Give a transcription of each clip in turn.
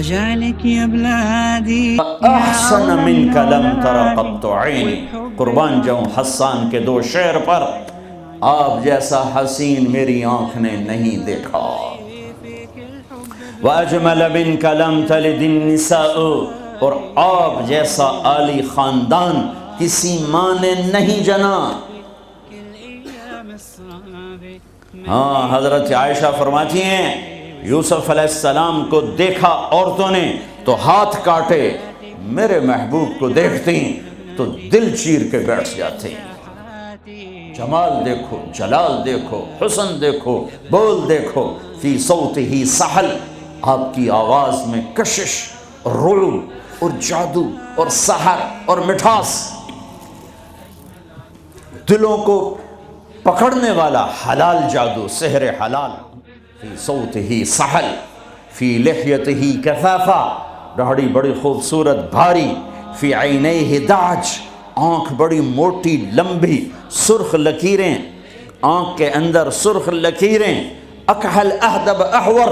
رجالك يا بلادي احسن منك لم تر قط عینی، قربان جاؤں حسان کے دو شعر پر، آپ جیسا حسین میری آنکھ نے نہیں دیکھا۔ وَأَجْمَلَ مِنْكَ لَمْ تَلِدِ النِّسَاءُ، اور آپ جیسا عالی خاندان کسی ماں نے نہیں جنا۔ ہاں، حضرت عائشہ فرماتی ہیں یوسف علیہ السلام کو دیکھا عورتوں نے تو ہاتھ کاٹے، میرے محبوب کو دیکھتی تو دل چیر کے بیٹھ جاتے۔ جمال دیکھو، جلال دیکھو، حسن دیکھو، بول دیکھو، فی صوتہ سحل، آپ کی آواز میں کشش اور رعب اور جادو اور سحر اور مٹھاس، دلوں کو پکڑنے والا حلال جادو، سحر حلال۔ فی صوتہ سحل، فی لحیتہ کثافہ، داڑھی بڑی خوبصورت بھاری، فی عینیہ دعج، آنکھ بڑی موٹی لمبی، سرخ لکیریں، آنکھ کے اندر سرخ لکیریں، اکحل اہدب احور،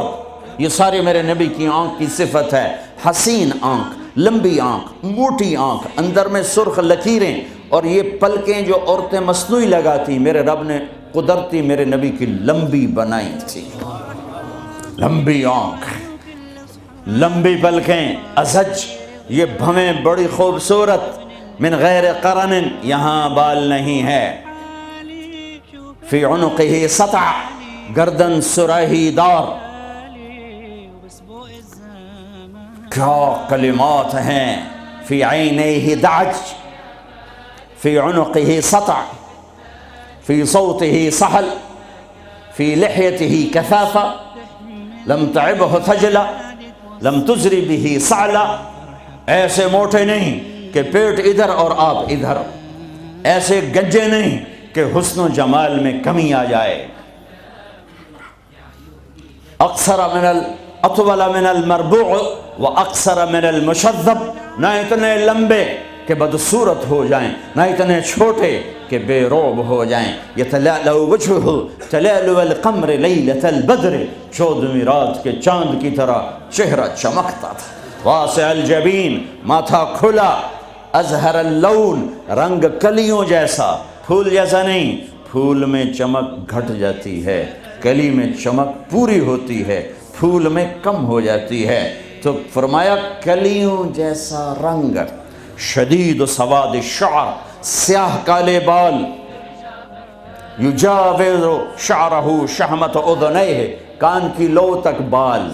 یہ سارے میرے نبی کی آنکھ کی صفت ہے۔ حسین آنکھ، لمبی آنکھ، موٹی آنکھ، اندر میں سرخ لکیریں، اور یہ پلکیں جو عورتیں مصنوعی لگاتی میرے رب نے قدرتی میرے نبی کی لمبی بنائی تھی۔ لمبی آنکھ، لمبی پلکیں، ازج، یہ بھویں بڑی خوبصورت، من غیر قرن، یہاں بال نہیں ہے، فی عنقہ سطع، گردن سراہی دار۔ کیا کلمات ہیں، فی عینیہ دعج، فی عنقہ سطع، فی صوتہ سحل، فی لحیتہ کثافہ، لم تعبہ تھجلا، لم تزری بہ سعلا، ایسے موٹے نہیں کہ پیٹ ادھر اور آپ ادھر، ایسے گنجے نہیں کہ حسن و جمال میں کمی آ جائے۔ اطول من المربوع و اقصر من المشذب، نہ اتنے لمبے کہ بدصورت ہو جائیں، نہ اتنے چھوٹے کہ بے روب ہو جائیں۔ یتلألأ وجہہ تلألؤ القمر لیلۃ البدر، 14ویں رات کے چاند کی طرح چہرہ چمکتا تھا۔ واسع الجبین، ماتھا کھلا، ازہر اللون، رنگ کلیوں جیسا، پھول جیسا نہیں، پھول میں چمک گھٹ جاتی ہے، کلی میں چمک پوری ہوتی ہے، پھول میں کم ہو جاتی ہے، تو فرمایا کلیوں جیسا رنگ، شدید سواد الشعر، سیاہ کالے بال، یجاوز شعرہ شحمت اذنیہ، کان کی لو تک بال،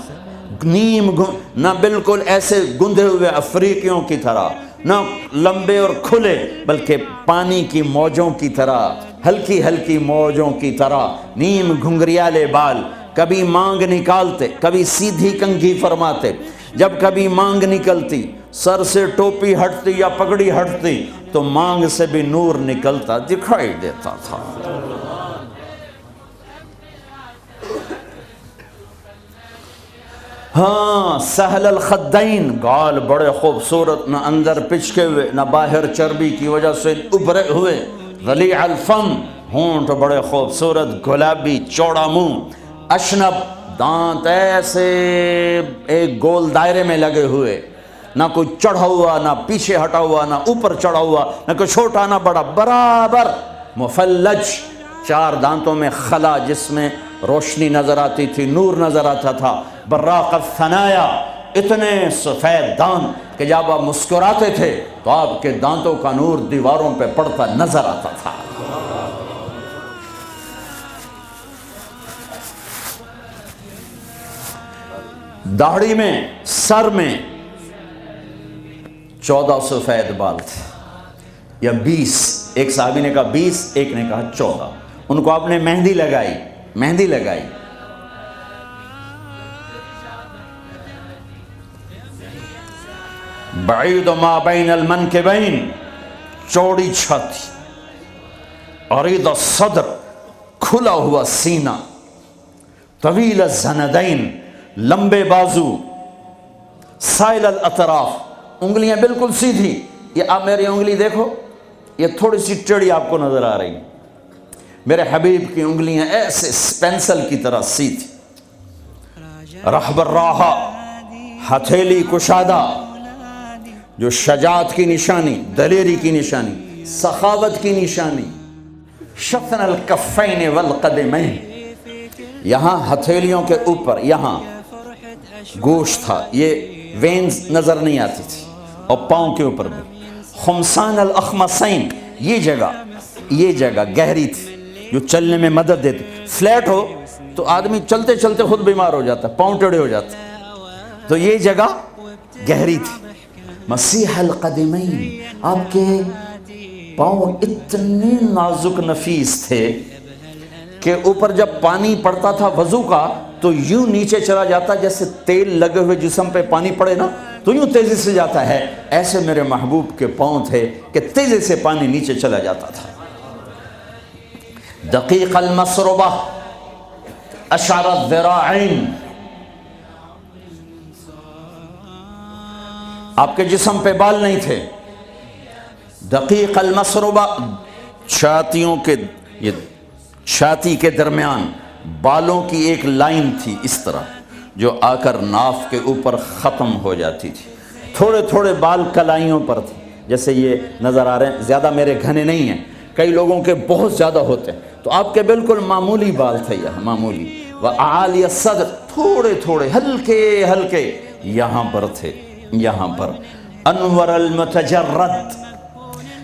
نیم نہ بالکل ایسے گندے ہوئے افریقیوں کی طرح، نہ لمبے اور کھلے، بلکہ پانی کی موجوں کی طرح، ہلکی ہلکی موجوں کی طرح، نیم گھنگریالے بال، کبھی مانگ نکالتے، کبھی سیدھی کنگھی فرماتے، جب کبھی مانگ نکلتی، سر سے ٹوپی ہٹتی یا پگڑی ہٹتی تو مانگ سے بھی نور نکلتا دکھائی دیتا تھا۔ ہاں، سہل الخدین، گال بڑے خوبصورت، نہ اندر پچکے ہوئے نہ باہر چربی کی وجہ سے ابھرے ہوئے، ضلیع الفم، ہونٹ بڑے خوبصورت گلابی چوڑا منہ، اشنب، دانت ایسے ایک گول دائرے میں لگے ہوئے، نہ کوئی چڑھا ہوا نہ پیچھے ہٹا ہوا نہ اوپر چڑھا ہوا، نہ کوئی چھوٹا نہ بڑا، برابر، مفلج، 4 دانتوں میں خلا جس میں روشنی نظر آتی تھی، نور نظر آتا تھا، براق الثنایا، اتنے سفید دانت کہ جب آپ مسکراتے تھے تو آپ کے دانتوں کا نور دیواروں پہ پڑتا نظر آتا تھا۔ داڑھی میں، سر میں 14 سفید بال تھے، یا 20، ایک صحابی نے کہا 20، ایک نے کہا 14، ان کو آپ نے مہندی لگائی، مہندی لگائی۔ بعید ما بین المنکبین، چوڑی چھاتی، عریض الصدر، کھلا ہوا سینہ، طویل الزندین، لمبے بازو، سائل الاطراف، انگلیاں بالکل سیدھی، یہ آپ میری انگلی دیکھو، یہ تھوڑی سی ٹیڑھی آپ کو نظر آ رہی، میرے حبیب کی انگلیاں ایسے پینسل کی طرح سیدھی۔ رحب الراحہ، ہتھیلی کشادہ جو شجاعت کی نشانی، دلیری کی نشانی، سخاوت کی نشانی، شفن الکفین والقدمین، یہاں ہتھیلیوں کے اوپر یہاں گوشت تھا، یہ وینز نظر نہیں آتی تھی، اور پاؤں کے اوپر بھی خمسان الاخمصین، یہ جگہ گہری تھی جو چلنے میں مدد دیتی۔ فلیٹ ہو تو آدمی چلتے چلتے خود بیمار ہو جاتا، پاؤں ٹیڑھے ہو جاتے، تو یہ جگہ گہری تھی۔ مسیح القدمین، آپ کے پاؤں اتنے نازک نفیس تھے کہ اوپر جب پانی پڑتا تھا وضو کا تو یوں نیچے چلا جاتا، جیسے تیل لگے ہوئے جسم پہ پانی پڑے نا تو یوں تیزی سے جاتا ہے، ایسے میرے محبوب کے پاؤں تھے کہ تیزی سے پانی نیچے چلا جاتا تھا۔ دقیق المسربہ، اشعر الذراعین، آپ کے جسم پہ بال نہیں تھے۔ دقیق المسربہ، چھاتی کے درمیان بالوں کی ایک لائن تھی اس طرح، جو آ کر ناف کے اوپر ختم ہو جاتی تھی۔ تھوڑے تھوڑے بال کلائیوں پر تھے، جیسے یہ نظر آ رہے ہیں، زیادہ میرے گھنے نہیں ہیں، کئی لوگوں کے بہت زیادہ ہوتے ہیں، تو آپ کے بالکل معمولی بال تھے، یہ معمولی۔ وَأَعَالِيَ الصَّدْرِ، تھوڑے تھوڑے ہلکے ہلکے یہاں پر تھے، یہاں پر۔ انور المتجرد،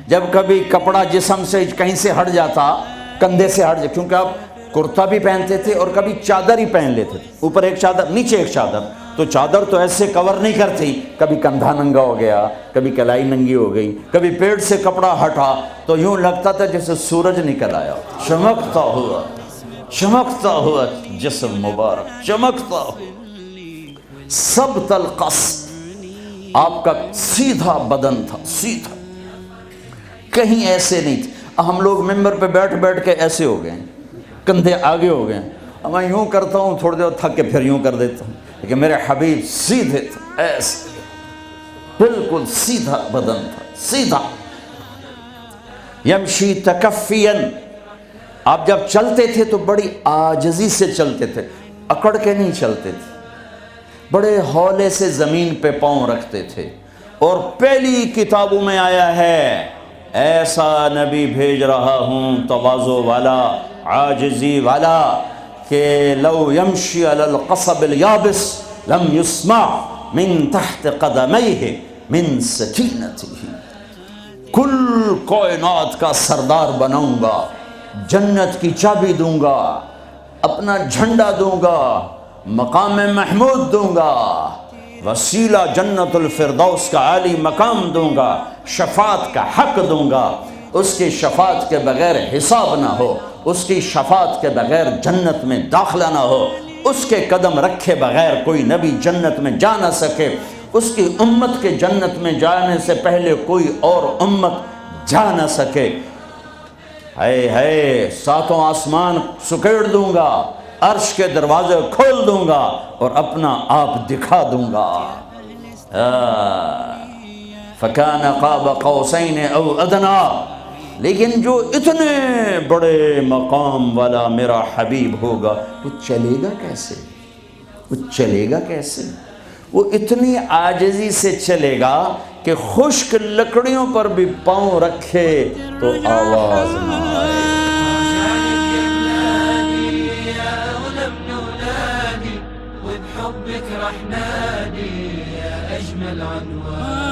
جب کبھی کپڑا جسم سے کہیں سے ہٹ جاتا، کندھے سے ہٹ جاتا، کیونکہ آپ کرتا بھی پہنتے تھے اور کبھی چادر ہی پہن لیتے تھے، اوپر ایک چادر نیچے ایک چادر، تو چادر تو ایسے کور نہیں کرتی، کبھی کندھا ننگا ہو گیا، کبھی کلائی ننگی ہو گئی، کبھی پیٹ سے کپڑا ہٹا تو یوں لگتا تھا جیسے سورج نکل آیا، چمکتا ہوا جسم مبارک، چمکتا ہوا۔ سبط القصد، آپ کا سیدھا بدن تھا، سیدھا، کہیں ایسے نہیں تھے۔ ہم لوگ ممبر پہ بیٹھ بیٹھ کے ایسے ہو گئے، کندھے آگے ہو گئے، میں یوں کرتا ہوں تھوڑی دیر تھک کے پھر یوں کر دیتا ہوں، لیکن میرے حبیب سیدھے تھے، ایسے بالکل سیدھا بدن تھا، سیدھا۔ یمشی تکفین، آپ جب چلتے تھے تو بڑی عاجزی سے چلتے تھے، اکڑ کے نہیں چلتے تھے، بڑے ہولے سے زمین پہ پاؤں رکھتے تھے۔ اور پہلی کتابوں میں آیا ہے ایسا نبی بھیج رہا ہوں تواضع والا، عاجزی والا، کہ لو یمشی علی القصب الیابس لم یسمع من تحت قدمیہ من سکینتہ، کل کائنات کا سردار بناؤں گا، جنت کی چابی دوں گا، اپنا جھنڈا دوں گا، مقام محمود دوں گا، وسیلہ جنت الفردوس کا عالی مقام دوں گا، شفاعت کا حق دوں گا، اس کی شفاعت کے بغیر حساب نہ ہو، اس کی شفاعت کے بغیر جنت میں داخلہ نہ ہو، اس کے قدم رکھے بغیر کوئی نبی جنت میں جا نہ سکے، اس کی امت کے جنت میں جانے سے پہلے کوئی اور امت جا نہ سکے۔ ہے ساتوں آسمان سکیڑ دوں گا، عرش کے دروازے کھول دوں گا اور اپنا آپ دکھا دوں گا۔ فَكَانَ قَابَ قَوْسَيْنِ أَوْ أَدْنَىٰ، لیکن جو اتنے بڑے مقام والا میرا حبیب ہوگا وہ چلے گا کیسے؟ وہ چلے گا کیسے؟ وہ اتنی عاجزی سے چلے گا کہ خشک لکڑیوں پر بھی پاؤں رکھے تو آواز نہ آئے۔ رحماني يا أجمل عنوان